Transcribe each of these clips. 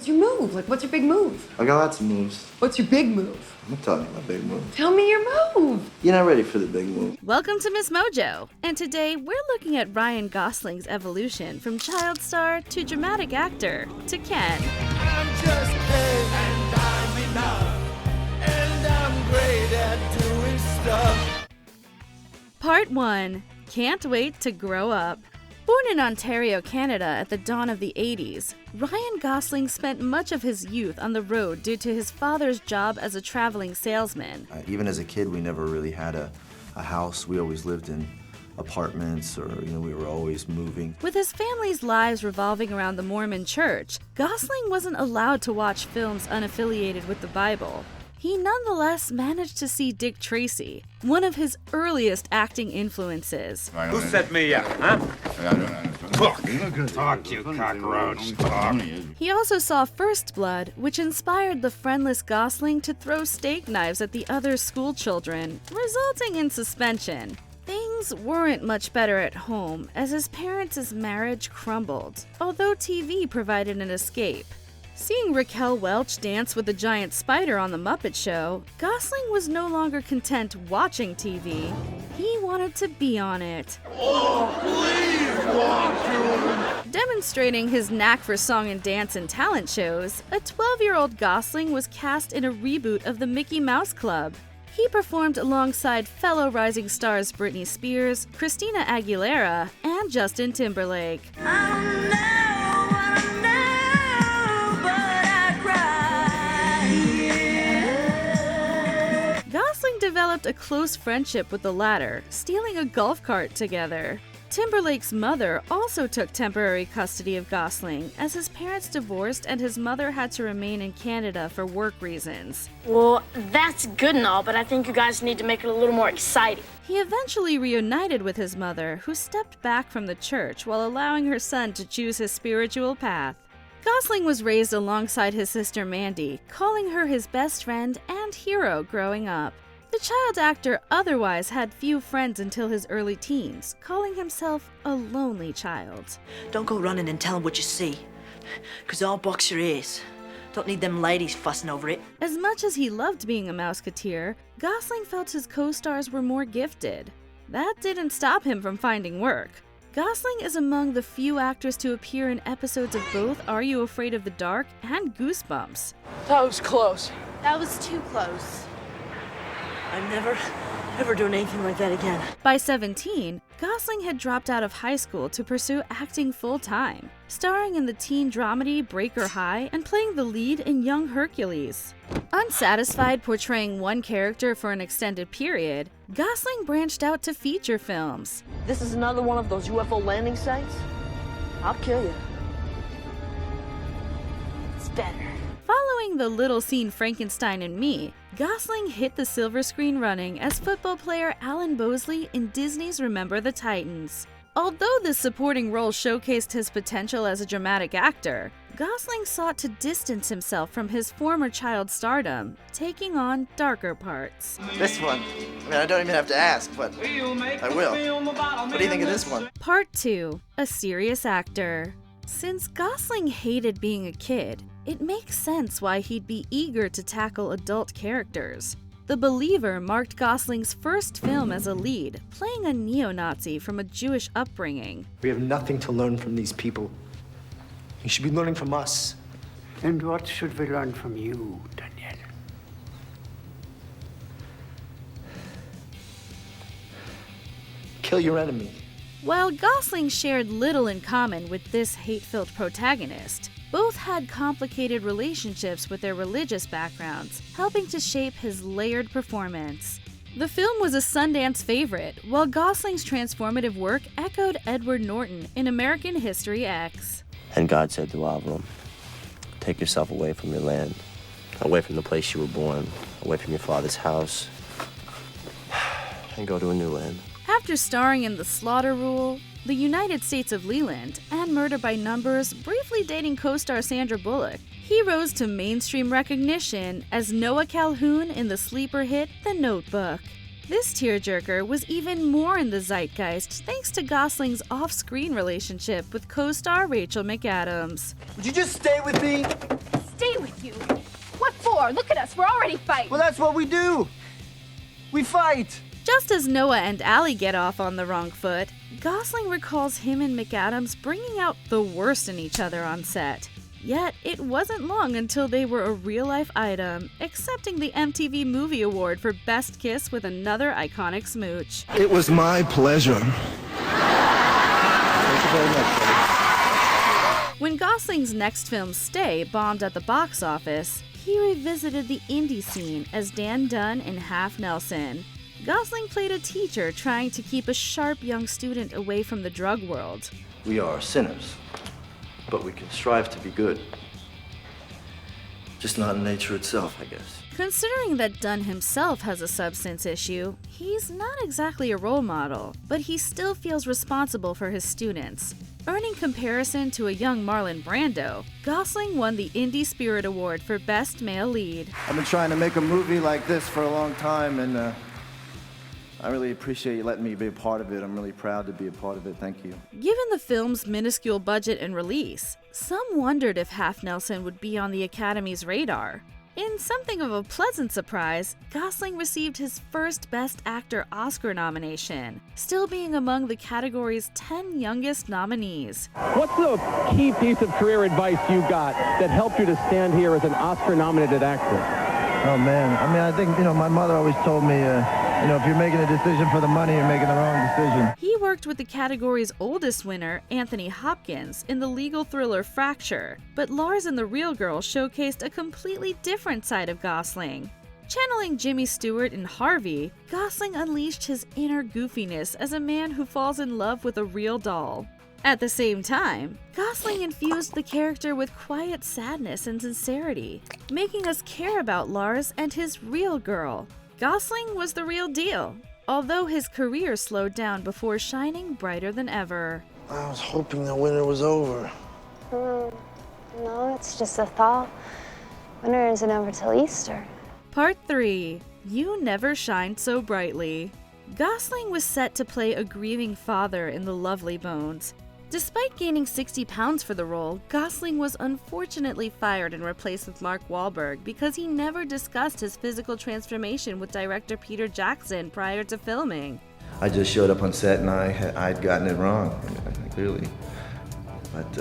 What's your move? Like, what's your big move? I got lots of moves. What's your big move? I'm telling you my big move. Tell me your move. You're not ready for the big move. Welcome to MsMojo, and today we're looking at Ryan Gosling's evolution from child star to dramatic actor to Ken. I'm just Ken, and I'm enough, and I'm great at doing stuff. Part 1. Can't wait to grow up. Born in Ontario, Canada at the dawn of the 80s, Ryan Gosling spent much of his youth on the road due to his father's job as a traveling salesman. Even as a kid, we never really had a house. We always lived in apartments, or we were always moving. With his family's lives revolving around the Mormon church, Gosling wasn't allowed to watch films unaffiliated with the Bible. He nonetheless managed to see Dick Tracy, one of his earliest acting influences. Who set me up, huh? Talk, you cockroach, talk. He also saw First Blood, which inspired the friendless Gosling to throw steak knives at the other school children, resulting in suspension. Things weren't much better at home, as his parents' marriage crumbled, although TV provided an escape. Seeing Raquel Welch dance with a giant spider on The Muppet Show, Gosling was no longer content watching TV. He wanted to be on it. Oh, please, walk to Demonstrating his knack for song and dance and talent shows, a 12-year-old Gosling was cast in a reboot of the Mickey Mouse Club. He performed alongside fellow rising stars Britney Spears, Christina Aguilera, and Justin Timberlake. Gosling developed a close friendship with the latter, stealing a golf cart together. Timberlake's mother also took temporary custody of Gosling, as his parents divorced and his mother had to remain in Canada for work reasons. Well, that's good and all, but I think you guys need to make it a little more exciting. He eventually reunited with his mother, who stepped back from the church while allowing her son to choose his spiritual path. Gosling was raised alongside his sister Mandy, calling her his best friend and hero growing up. The child actor otherwise had few friends until his early teens, calling himself a lonely child. Don't go running and tell 'em what you see, 'cause I'll box your ears. Don't need them ladies fussing over it. As much as he loved being a Mouseketeer, Gosling felt his co-stars were more gifted. That didn't stop him from finding work. Gosling is among the few actors to appear in episodes of both Are You Afraid of the Dark and Goosebumps. That was close. That was too close. I'm never, ever doing anything like that again. By 17, Gosling had dropped out of high school to pursue acting full-time, starring in the teen dramedy Breaker High and playing the lead in Young Hercules. Unsatisfied portraying one character for an extended period, Gosling branched out to feature films. This is another one of those UFO landing sites? I'll kill you. It's better. Following the little scene Frankenstein and Me, Gosling hit the silver screen running as football player Alan Bosley in Disney's Remember the Titans. Although this supporting role showcased his potential as a dramatic actor, Gosling sought to distance himself from his former child stardom, taking on darker parts. This one, I don't even have to ask, but I will. What do you think of this one? Part 2. A serious actor. Since Gosling hated being a kid, it makes sense why he'd be eager to tackle adult characters. The Believer marked Gosling's first film as a lead, playing a neo-Nazi from a Jewish upbringing. We have nothing to learn from these people. You should be learning from us. And what should we learn from you, Daniel? Kill your enemy. While Gosling shared little in common with this hate-filled protagonist, both had complicated relationships with their religious backgrounds, helping to shape his layered performance. The film was a Sundance favorite, while Gosling's transformative work echoed Edward Norton in American History X. And God said to Avram, take yourself away from your land, away from the place you were born, away from your father's house, and go to a new land. After starring in The Slaughter Rule, The United States of Leland, and Murder by Numbers, briefly dating co-star Sandra Bullock, he rose to mainstream recognition as Noah Calhoun in the sleeper hit The Notebook. This tearjerker was even more in the zeitgeist thanks to Gosling's off-screen relationship with co-star Rachel McAdams. Would you just stay with me? Look at us, we're already fighting. Well, that's what we do. We fight. Just as Noah and Allie get off on the wrong foot, Gosling recalls him and McAdams bringing out the worst in each other on set. Yet, it wasn't long until they were a real-life item, accepting the MTV Movie Award for Best Kiss with another iconic smooch. It was my pleasure. Thank you very much, buddy. When Gosling's next film, Stay, bombed at the box office, he revisited the indie scene as Dan Dunn in Half Nelson. Gosling played a teacher trying to keep a sharp young student away from the drug world. We are sinners, but we can strive to be good. Just not in nature itself, I guess. Considering that Dunn himself has a substance issue, he's not exactly a role model, but he still feels responsible for his students. Earning comparison to a young Marlon Brando, Gosling won the Indie Spirit Award for Best Male Lead. I've been trying to make a movie like this for a long time, and I really appreciate you letting me be a part of it. I'm really proud to be a part of it. Thank you. Given the film's minuscule budget and release, some wondered if Half Nelson would be on the Academy's radar. In something of a pleasant surprise, Gosling received his first Best Actor Oscar nomination, still being among the category's 10 youngest nominees. What's the key piece of career advice you got that helped you to stand here as an Oscar-nominated actor? Oh, man. I mean, I think, my mother always told me, if you're making a decision for the money, you're making the wrong decision. He worked with the category's oldest winner, Anthony Hopkins, in the legal thriller Fracture, but Lars and the Real Girl showcased a completely different side of Gosling. Channeling Jimmy Stewart in Harvey, Gosling unleashed his inner goofiness as a man who falls in love with a real doll. At the same time, Gosling infused the character with quiet sadness and sincerity, making us care about Lars and his real girl. Gosling was the real deal, although his career slowed down before shining brighter than ever. I was hoping the winter was over. No, it's just a thaw. Winter isn't over till Easter. Part 3. You Never Shined So Brightly. Gosling was set to play a grieving father in The Lovely Bones. Despite gaining 60 pounds for the role, Gosling was unfortunately fired and replaced with Mark Wahlberg because he never discussed his physical transformation with director Peter Jackson prior to filming. I just showed up on set and I'd gotten it wrong, clearly. But,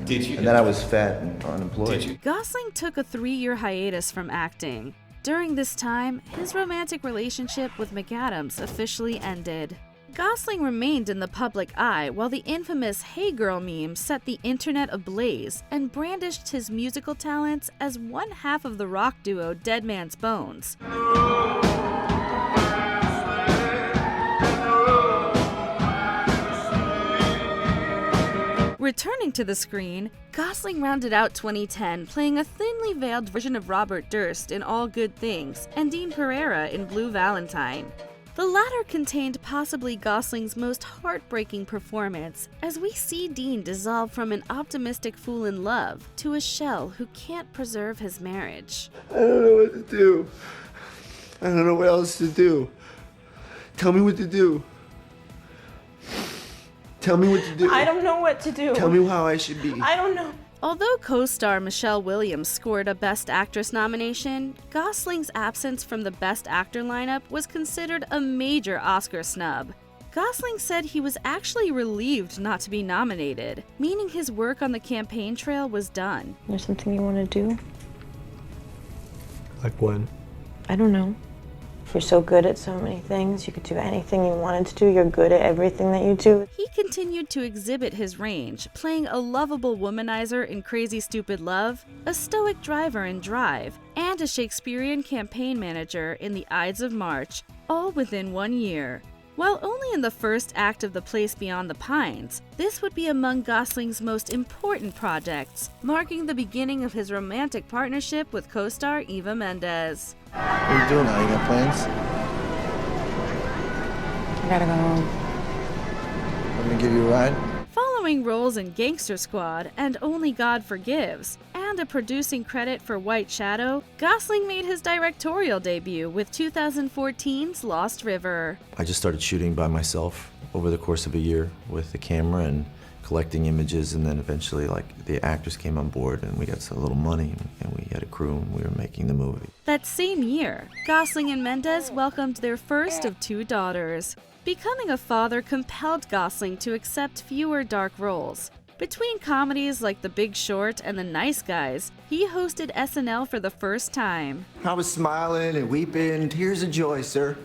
Did you? And then I was fat and unemployed. Did you? Gosling took a 3-year hiatus from acting. During this time, his romantic relationship with McAdams officially ended. Gosling remained in the public eye while the infamous Hey Girl meme set the internet ablaze and brandished his musical talents as one half of the rock duo Dead Man's Bones. Returning to the screen, Gosling rounded out 2010 playing a thinly veiled version of Robert Durst in All Good Things and Dean Pereira in Blue Valentine. The latter contained possibly Gosling's most heartbreaking performance, as we see Dean dissolve from an optimistic fool in love to a shell who can't preserve his marriage. I don't know what to do. I don't know what else to do. Tell me what to do. Tell me what to do. I don't know what to do. Tell me how I should be. I don't know. Although co-star Michelle Williams scored a Best Actress nomination, Gosling's absence from the Best Actor lineup was considered a major Oscar snub. Gosling said he was actually relieved not to be nominated, meaning his work on the campaign trail was done. There's something you want to do? Like when? I don't know. If you're so good at so many things, you could do anything you wanted to do. You're good at everything that you do. He continued to exhibit his range, playing a lovable womanizer in Crazy Stupid Love, a stoic driver in Drive, and a Shakespearean campaign manager in The Ides of March, all within 1 year. While only in the first act of The Place Beyond the Pines, this would be among Gosling's most important projects, marking the beginning of his romantic partnership with co-star Eva Mendes. What are you doing now? You got plans? I gotta go home. Want me to give you a ride? Following roles in Gangster Squad and Only God Forgives, and a producing credit for White Shadow, Gosling made his directorial debut with 2014's Lost River. I just started shooting by myself over the course of a year with the camera and collecting images, and then eventually like the actors came on board and we got a little money and we had a crew and we were making the movie. That same year, Gosling and Mendes welcomed their first of 2 daughters. Becoming a father compelled Gosling to accept fewer dark roles. Between comedies like The Big Short and The Nice Guys, he hosted SNL for the first time. I was smiling and weeping, tears of joy, sir.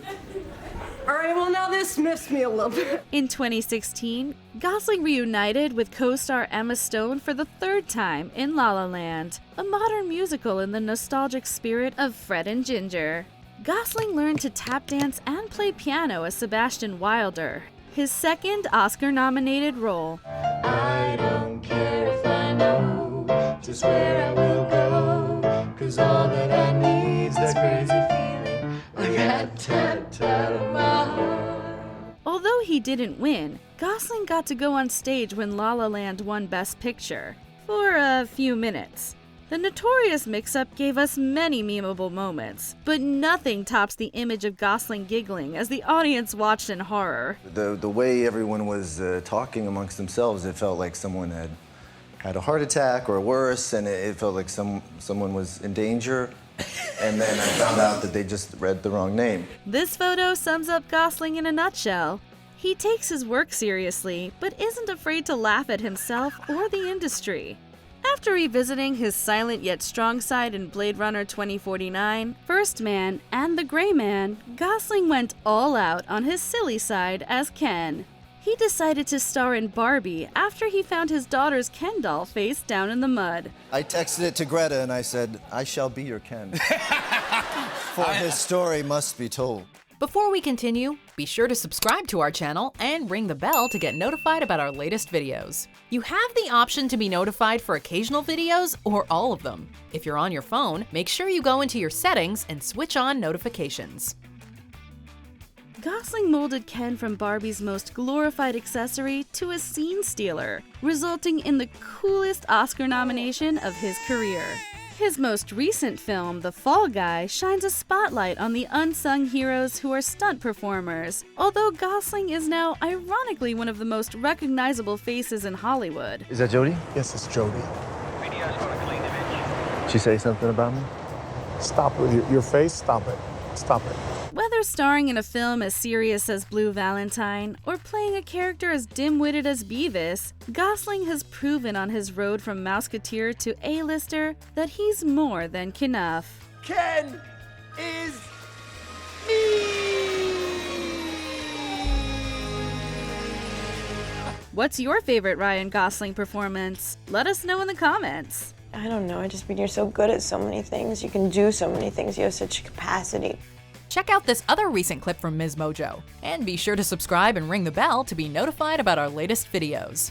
All right, well, now this miffs me a little bit. In 2016, Gosling reunited with co-star Emma Stone for the 3rd time in La La Land, a modern musical in the nostalgic spirit of Fred and Ginger. Gosling learned to tap dance and play piano as Sebastian Wilder, his 2nd Oscar-nominated role. I don't care if I know just where I will go, 'cause all that I need's that crazy feeling like that tat-tat on my heart. Although he didn't win, Gosling got to go on stage when La La Land won Best Picture for a few minutes. The notorious mix-up gave us many memeable moments, but nothing tops the image of Gosling giggling as the audience watched in horror. The way everyone was talking amongst themselves, it felt like someone had a heart attack or worse, and it felt like someone was in danger. And then I found out that they just read the wrong name. This photo sums up Gosling in a nutshell. He takes his work seriously, but isn't afraid to laugh at himself or the industry. After revisiting his silent yet strong side in Blade Runner 2049, First Man, and The Gray Man, Gosling went all out on his silly side as Ken. He decided to star in Barbie after he found his daughter's Ken doll face down in the mud. I texted it to Greta and I said, I shall be your Ken. For his story must be told. Before we continue, be sure to subscribe to our channel and ring the bell to get notified about our latest videos. You have the option to be notified for occasional videos or all of them. If you're on your phone, make sure you go into your settings and switch on notifications. Gosling molded Ken from Barbie's most glorified accessory to a scene stealer, resulting in the coolest Oscar nomination of his career. His most recent film, The Fall Guy, shines a spotlight on the unsung heroes who are stunt performers, although Gosling is now ironically one of the most recognizable faces in Hollywood. Is that Jodie? Yes, it's Jodie. Did she say something about me? Stop with your face. Stop it. Stop it. Whether starring in a film as serious as Blue Valentine or playing a character as dim-witted as Beavis, Gosling has proven on his road from Mouseketeer to A-lister that he's more than Knuff. Ken is me! What's your favorite Ryan Gosling performance? Let us know in the comments. I don't know, I just mean you're so good at so many things. You can do so many things. You have such capacity. Check out this other recent clip from MsMojo, and be sure to subscribe and ring the bell to be notified about our latest videos.